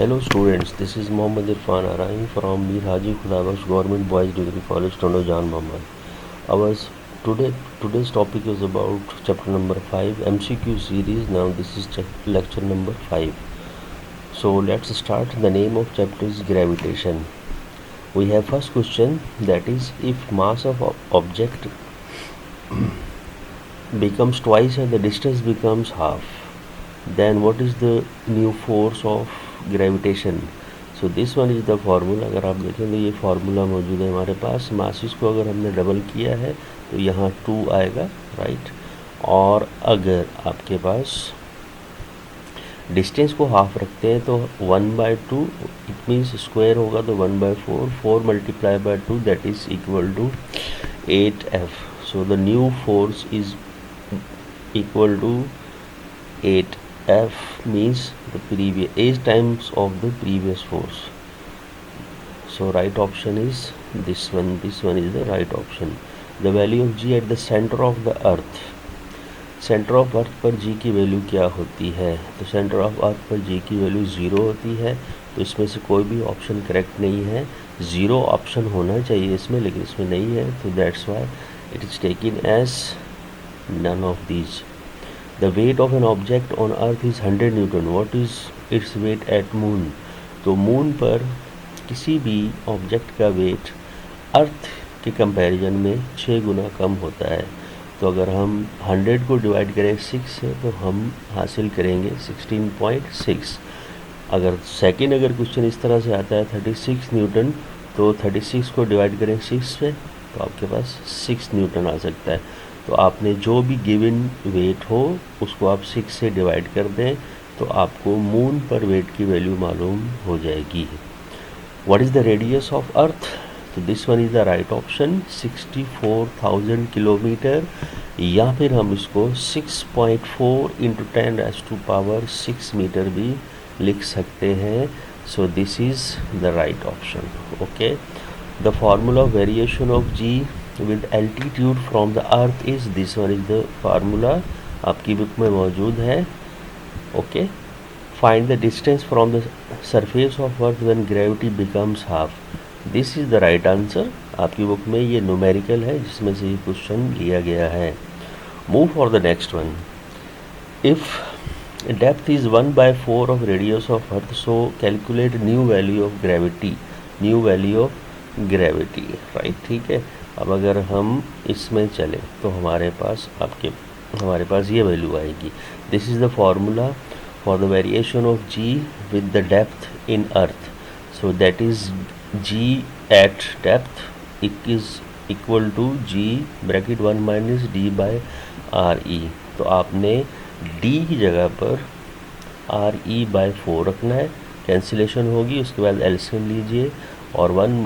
Hello students, this is Mohammed Irfan arriving from Mir Haji Khudabakhsh Government Boys Degree College, TANDO, Jan Mohammed. Today's topic is about chapter number 5 MCQ series. Now this is lecture number 5. So let's start. The name of chapter is gravitation. We have first question, that is, if mass of object becomes twice and the distance becomes half, then what is the new force of gravitation. So this one is the formula. अगर आप देखें तो ये formula मौजूद है हमारे पास. Masses को अगर हमने डबल किया है तो यहाँ 2 आएगा, राइट. और अगर आपके पास डिस्टेंस को हाफ रखते हैं तो 1/2 इट मीन्स स्क्वायर होगा तो 1/4. 4 multiply by 2 that is equal to 8F. So the new force is equal to 8F means the previous 8 times of the previous force. So right option is this one. This one is the right option. The value of G at the center of the earth. Centre of earth पर G की value क्या होती है? तो centre of earth पर G की value 0 होती है. तो इसमें से कोई भी ऑप्शन करेक्ट नहीं है. 0 ऑप्शन होना चाहिए इसमें, लेकिन इसमें नहीं है. तो that's why it is taken as none of these. The weight of an object on earth is 100 Newton. What is its weight at moon? तो मून पर किसी भी ऑब्जेक्ट का वेट अर्थ के कंपैरिजन में 6 गुना कम होता है. तो अगर हम 100 को डिवाइड करें 6 से तो हम हासिल करेंगे 16.6. अगर क्वेश्चन इस तरह से आता है 36 न्यूटन, तो 36 को डिवाइड करें 6 से तो आपके पास 6 न्यूटन आ सकता है. तो आपने जो भी गिवन वेट हो उसको आप 6 से डिवाइड कर दें तो आपको मून पर वेट की वैल्यू मालूम हो जाएगी. What is the radius of earth? तो this one is the right option, 64,000 kilometre. या फिर हम इसको 6.4 × 10⁻⁶ मीटर भी लिख सकते हैं. So this is the right option. Okay. The formula of variation of G with altitude from the earth is this one is the formula. आपकी book में मौजूद है. Okay. Find the distance from the surface of earth when gravity becomes half. This is the right answer. आपकी book में ये numerical है जिसमें से ये क्वेश्चन लिया गया है. Move for the next one. If depth is 1/4 of radius of earth, so calculate new value of gravity. New value of gravity, right. ठीक है. अब अगर हम इसमें चलें तो हमारे पास ये वैल्यू आएगी. This is the formula for the variation of G with the depth in earth. So that is G at depth is equal to G bracket 1 - D/RE. तो आपने D की जगह पर RE/4 रखना है. कैंसिलेशन होगी, उसके बाद एलसीएम लीजिए और 1 -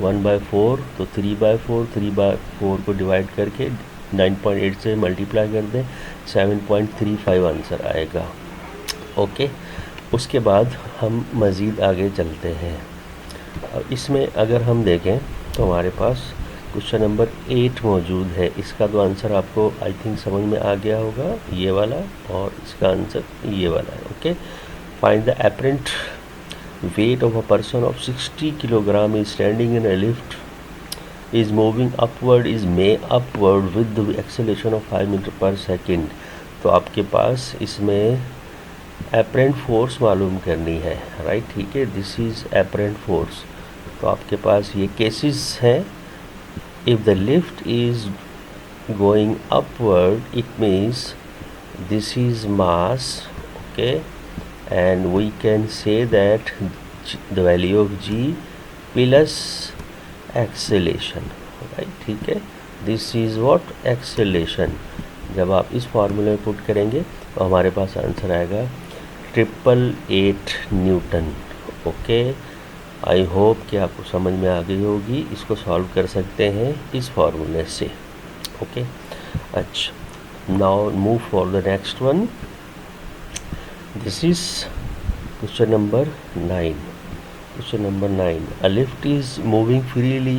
1/4 तो 3/4. 3/4 को डिवाइड करके 9.8 से मल्टीप्लाई कर दें, 7.35 आंसर आएगा. ओके. उसके बाद हम मज़ीद आगे चलते हैं. अब इसमें अगर हम देखें तो हमारे पास क्वेश्चन नंबर 8 मौजूद है. इसका तो आंसर आपको आई थिंक समझ में आ गया होगा, ये वाला, और इसका आंसर ये वाला है. Okay. Find the apparent weight of a person of 60 kilogram is standing in a lift, is moving upward with the acceleration of 5 meter per second. तो आपके पास इसमें apparent force मालूम करनी है, राइट. ठीक है. This is apparent force. तो आपके पास ये केसेस हैं. if the lift is going upward it means this is mass. okay. And we can say that the value of G plus acceleration, right. ठीक है. This is what acceleration. जब आप इस फार्मूले में पुट करेंगे तो हमारे पास आंसर आएगा 888 न्यूटन. ओके. आई होप कि आपको समझ में आ गई होगी. इसको सॉल्व कर सकते हैं इस फार्मूले से. ओके. अच्छा. Now move for the next one. This is question number 9. Question number 9. A lift is moving freely,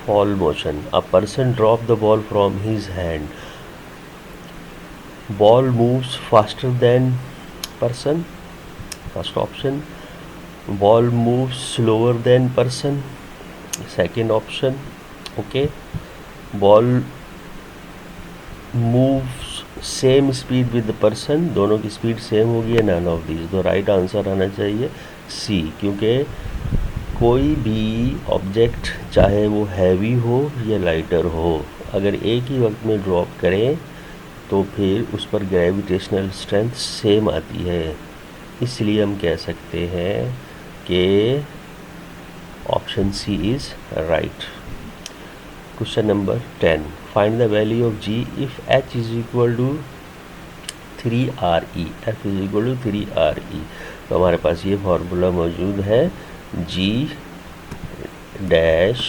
fall motion. A person dropped the ball from his hand. Ball moves faster than person. First option. Ball moves slower than person, second option. Okay, ball moves same speed with the person, दोनों की speed same होगी या none of these. तो right answer आना चाहिए सी, क्योंकि कोई भी ऑब्जेक्ट चाहे वो हैवी हो या लाइटर हो, अगर एक ही वक्त में ड्रॉप करें तो फिर उस पर ग्रेविटेशनल स्ट्रेंथ सेम आती है। इसलिए हम कह सकते हैं कि option C is right. Question number 10, find the value of G if H is equal to 3RE, F is equal to 3RE। तो हमारे पास ये फार्मूला मौजूद है, G dash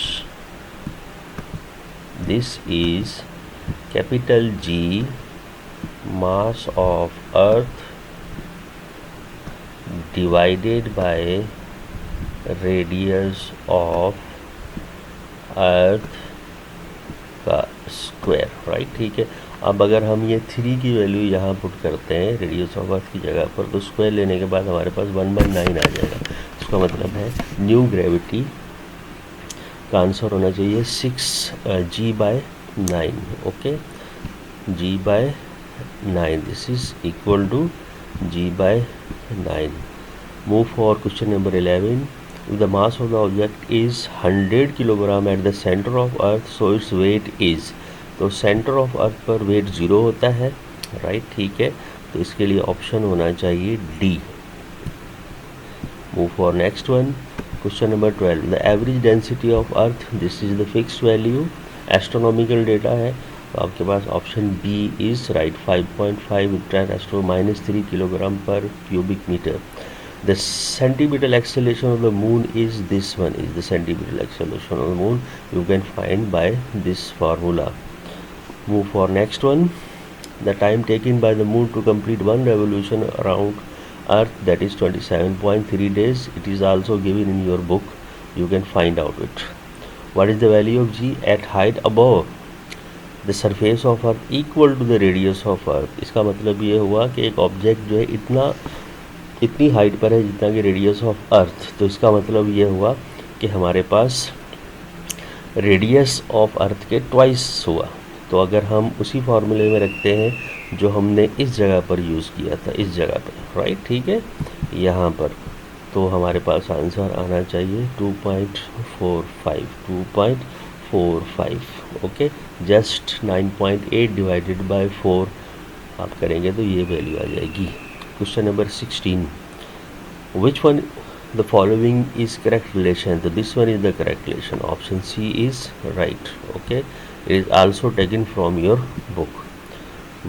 this is capital G mass of earth divided by radius of earth का square, right. ठीक है, अब अगर हम ये 3 की वैल्यू यहाँ पुट करते हैं रेडियस ऑफ अर्थ की जगह पर, तो स्क्वायर लेने के बाद हमारे पास 1/9 आ जाएगा। इसका मतलब है न्यू ग्रेविटी का आंसर होना चाहिए 6G/9। Okay, G/9, this is equal to G/9। Move for question number 11। The mass of the object is 100 kilogram at the center of earth, so its weight is। तो centre of earth पर wait 0 होता है, right. ठीक है, तो इसके लिए option होना चाहिए D. Move for next one, question number 12। The average density of earth, this is the fixed value, astronomical data है, तो आपके पास option B is right. 5.5 -3 kilogram पर cubic metre. The centimetal acceleration of the moon is this one, is the centimetal acceleration of the moon. You can find by this formula. Move for next one. The time taken by the moon to complete one revolution around earth, that is 27.3 days. It is also given in your book. You can find out it. What is the value of g at height above the surface of earth equal to the radius of earth? इसका मतलब ये हुआ कि एक object जो है इतनी height पर है जितना कि रेडियस ऑफ अर्थ। तो इसका मतलब ये हुआ कि हमारे पास रेडियस ऑफ अर्थ के ट्वाइस हुआ। तो अगर हम उसी फार्मूले में रखते हैं जो हमने इस जगह पर यूज़ किया था, इस जगह पर, राइट। ठीक है, यहाँ पर, तो हमारे पास आंसर आना चाहिए 2.45। ओके, जस्ट 9.8 डिवाइडेड बाय 4 आप करेंगे तो ये वैल्यू आ जाएगी। Question number 16. Which one the following is correct relation? So this one is the correct relation. Option C is right. Okay, it is also taken from your book.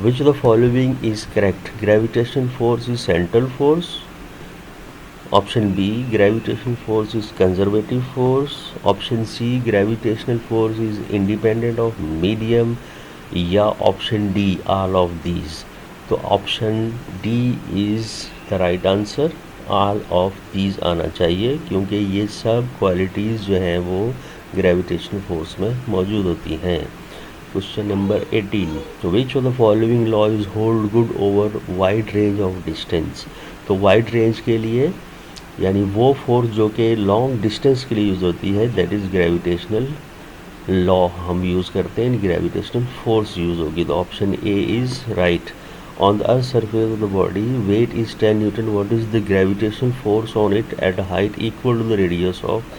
Which of the following is correct? Gravitational force is central force. Option B, gravitational force is conservative force. Option C, gravitational force is independent of medium. या option D, all of these। तो option D is the right answer, all of these आना चाहिए, क्योंकि ये सब qualities जो हैं वो ग्रेविटेशनल फोर्स में मौजूद होती हैं। Question number 18। तो which of the following law is hold good over wide range of distance? तो वाइड रेंज के लिए यानी वो फोर्स जो कि लॉन्ग डिस्टेंस के लिए यूज़ होती है, दैट इज़ ग्रेविटेशनल लॉ हम यूज़ करते हैं, ग्रेविटेशनल फोर्स यूज़ होगी। तो option A is right. On the earth's surface of the body, weight is 10 Newton. What is the gravitational force on it at a height equal to the radius of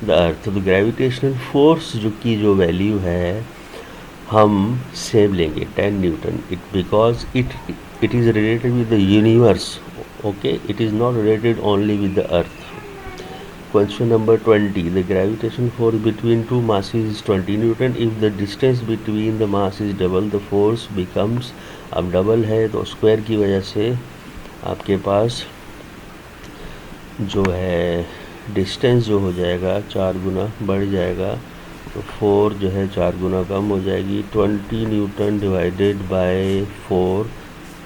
the earth? तो gravitational force जो value है हम same लेंगे 10 Newton, because it is related with the universe. Okay, it is not related only with the earth. Question number 20. The gravitational force between two masses is 20 Newton. If the distance between the mass is double, the force becomes, अब double है तो square की वजह से आपके पास जो है distance जो हो जाएगा 4 गुना बढ़ जाएगा, तो 4 जो है 4 गुना कम हो जाएगी। 20 Newton divided by 4,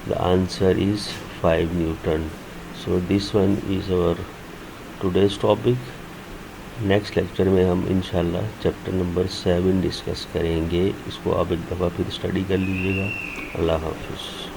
the answer is 5 Newton. So this one is our today's topic. Next lecture में हम इंशाल्लाह चैप्टर नंबर 7 डिस्कस करेंगे। इसको आप एक दफ़ा फिर स्टडी कर लीजिएगा। अल्लाह हाफिज़।